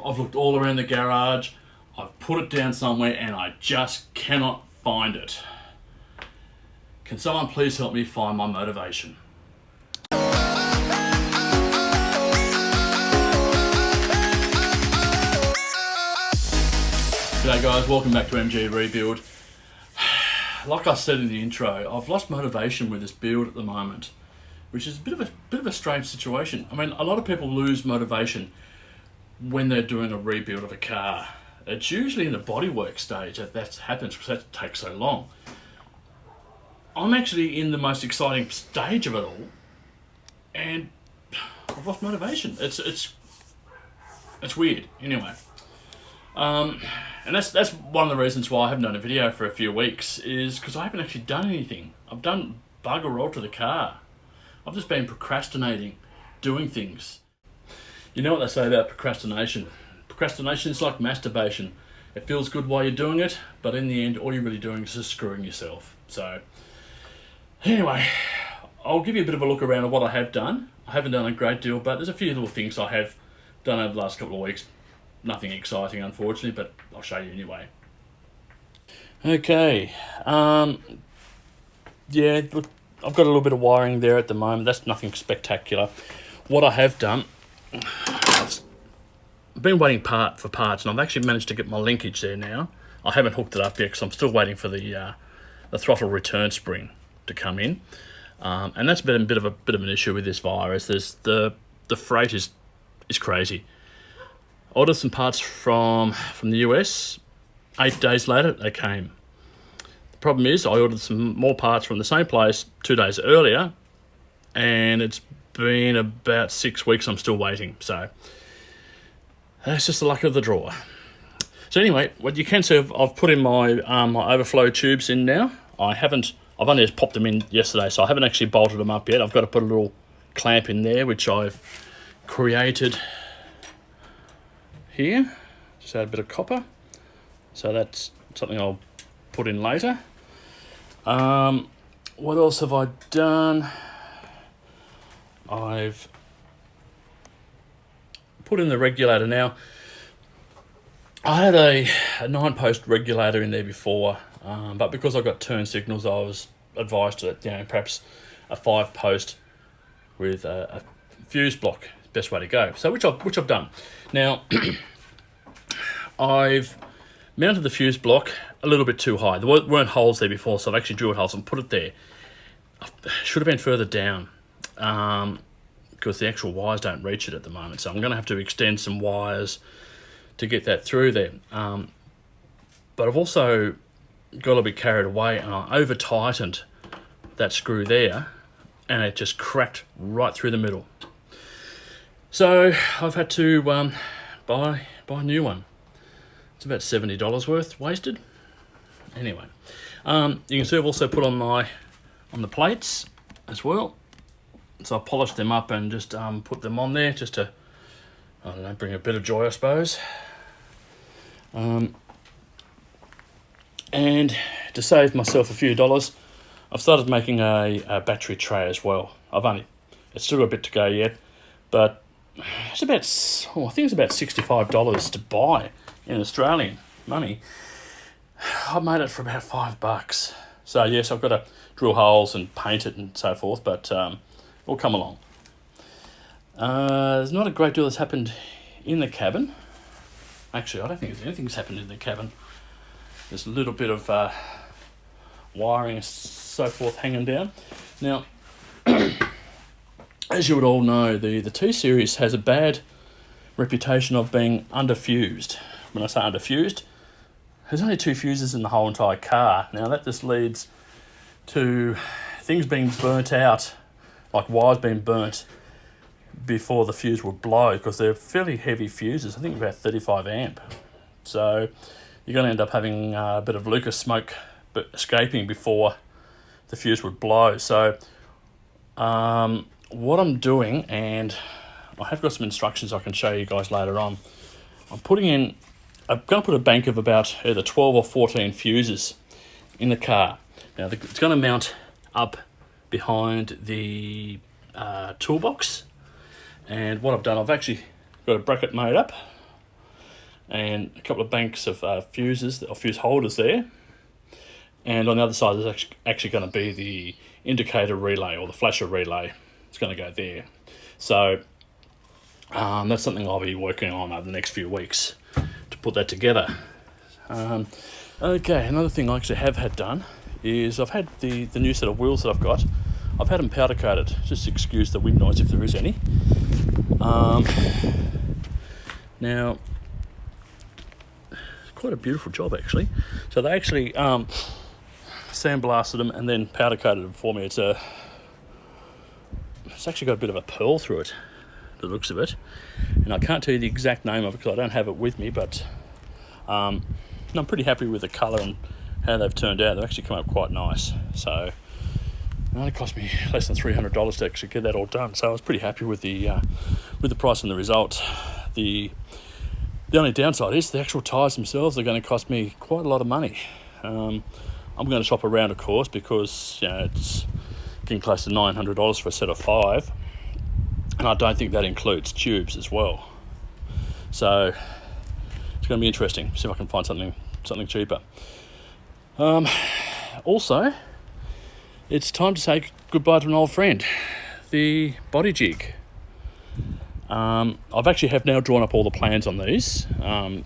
I've looked all around the garage, I've put it down somewhere and I just cannot find it. Can someone please help me find my motivation? G'day guys, welcome back to MG Rebuild. Like I said in the intro, I've lost motivation with this build at the moment, which is a bit of a strange situation. I mean, a lot of people lose motivation when they're doing a rebuild of a car. It's usually in the bodywork stage that happens because that takes so long. I'm actually in the most exciting stage of it all, and I've lost motivation. It's weird. Anyway, and that's one of the reasons why I haven't done a video for a few weeks, is because I haven't actually done anything. I've done bugger all to the car. I've just been procrastinating, doing things. You know what they say about procrastination? Procrastination is like masturbation. It feels good while you're doing it, but in the end, all you're really doing is just screwing yourself. So, anyway, I'll give you a bit of a look around at what I have done. I haven't done a great deal, but there's a few little things I have done over the last couple of weeks. Nothing exciting, unfortunately, but I'll show you anyway. Okay, yeah, look, I've got a little bit of wiring there at the moment. That's nothing spectacular. What I have done, I've been waiting for parts, and I've actually managed to get my linkage there now. I haven't hooked it up yet because I'm still waiting for the throttle return spring to come in, and that's been a bit of an issue with this virus. There's the freight is crazy. Ordered some parts from the US. 8 days later, they came. The problem is, I ordered some more parts from the same place 2 days earlier, and it's been about 6 weeks. I'm still waiting. So that's just the luck of the draw. So anyway, what you can see, I've put in my my overflow tubes in now. I've only just popped them in yesterday, so I haven't actually bolted them up yet. I've got to put a little clamp in there, which I've created here. Just add a bit of copper. So that's something I'll put in later. What else have I done? I've put in the regulator now. I had a 9-post regulator in there before, but because I got turn signals, I was advised that perhaps a 5-post with a fuse block is the best way to go. So which I've done. Now I've mounted the fuse block a little bit too high. There weren't holes there before, so I've actually drilled holes and put it there. Should have been further down, because the actual wires don't reach it at the moment. So I'm going to have to extend some wires to get that through there. But I've also got a bit carried away, and I over-tightened that screw there, and it just cracked right through the middle. So I've had to buy a new one. It's about $70 worth wasted. Anyway, you can see I've also put on the plates as well. So I polished them up and just put them on there just to, I don't know, bring a bit of joy, I suppose. And to save myself a few dollars, I've started making a battery tray as well. It's still got a bit to go yet, but it's about, I think it's about $65 to buy in Australian money. I made it for about $5. So yes, I've got to drill holes and paint it and so forth, but it'll come along. There's not a great deal that's happened in the cabin. Actually, I don't think there's anything that's happened in the cabin. There's a little bit of wiring and so forth hanging down. Now, as you would all know, the T-Series has a bad reputation of being underfused. When I say underfused, there's only 2 fuses in the whole entire car. Now that just leads to things being burnt out, like wires being burnt before the fuse would blow, because they're fairly heavy fuses. I think about 35 amp. So you're going to end up having a bit of Lucas smoke escaping before the fuse would blow. So what I'm doing, and I have got some instructions I can show you guys later on, I'm going to put a bank of about either 12 or 14 fuses in the car. Now it's going to mount up behind the toolbox, and what I've done, I've actually got a bracket made up and a couple of banks of fuses or fuse holders there. And on the other side, there's actually going to be the indicator relay or the flasher relay. It's going to go there. So that's something I'll be working on over the next few weeks to put that together. Okay, another thing I actually have had done is I've had the new set of wheels that I've got. I've had them powder coated, just to excuse the wind noise if there is any. Now, quite a beautiful job actually. So they actually sandblasted them and then powder coated them for me. It's actually got a bit of a pearl through it, the looks of it, and I can't tell you the exact name of it because I don't have it with me, but I'm pretty happy with the colour and how they've turned out. They've actually come up quite nice. So it only cost me less than $300 to actually get that all done. So I was pretty happy with the price and the result. The only downside is the actual tyres themselves are going to cost me quite a lot of money. I'm going to shop around, of course, because it's getting close to $900 for a set of 5, and I don't think that includes tubes as well. So it's going to be interesting. See if I can find something cheaper. Also, it's time to say goodbye to an old friend, the body jig. I've actually have now drawn up all the plans on these.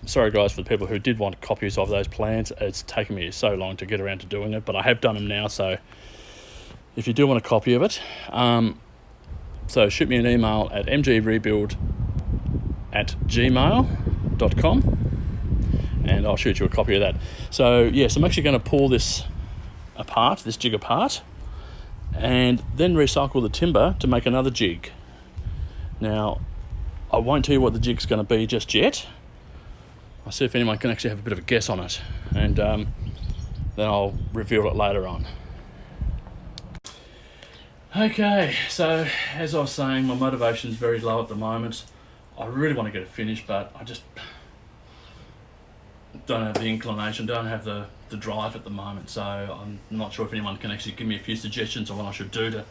Sorry guys for the people who did want copies of those plans. It's taken me so long to get around to doing it, but I have done them now, so if you do want a copy of it, so shoot me an email at mgrebuild@gmail.com and I'll shoot you a copy of that. So yes, I'm actually going to pull this jig apart, and then recycle the timber to make another jig. Now, I won't tell you what the jig's going to be just yet. I'll see if anyone can actually have a bit of a guess on it, and then I'll reveal it later on. Okay, so as I was saying, my motivation is very low at the moment. I really want to get it finished, but I just don't have the inclination, don't have the drive at the moment, so I'm not sure if anyone can actually give me a few suggestions on what I should do to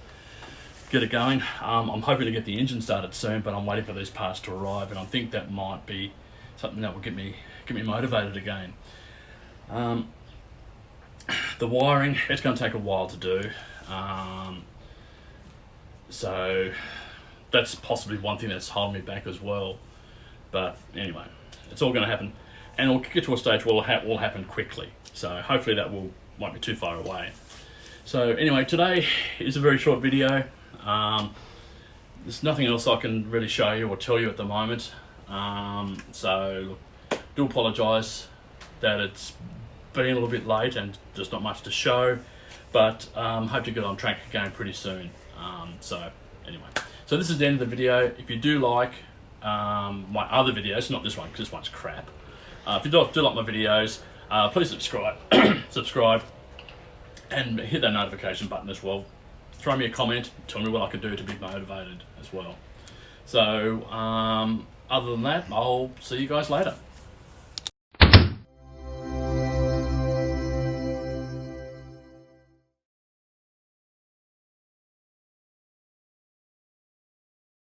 get it going. I'm hoping to get the engine started soon, but I'm waiting for these parts to arrive, and I think that might be something that will get me motivated again. The wiring, it's going to take a while to do, so that's possibly one thing that's holding me back as well. But anyway, it's all going to happen, and it'll get to a stage where it will happen quickly, so hopefully that won't be too far away. So anyway, today is a very short video. There's nothing else I can really show you or tell you at the moment. So look, do apologise that it's been a little bit late and there's not much to show, but hope to get on track again pretty soon. So anyway, so this is the end of the video. If you do like my other videos, not this one because this one's crap. If you do like my videos, please subscribe, and hit that notification button as well. Throw me a comment, tell me what I can do to be motivated as well. So other than that, I'll see you guys later.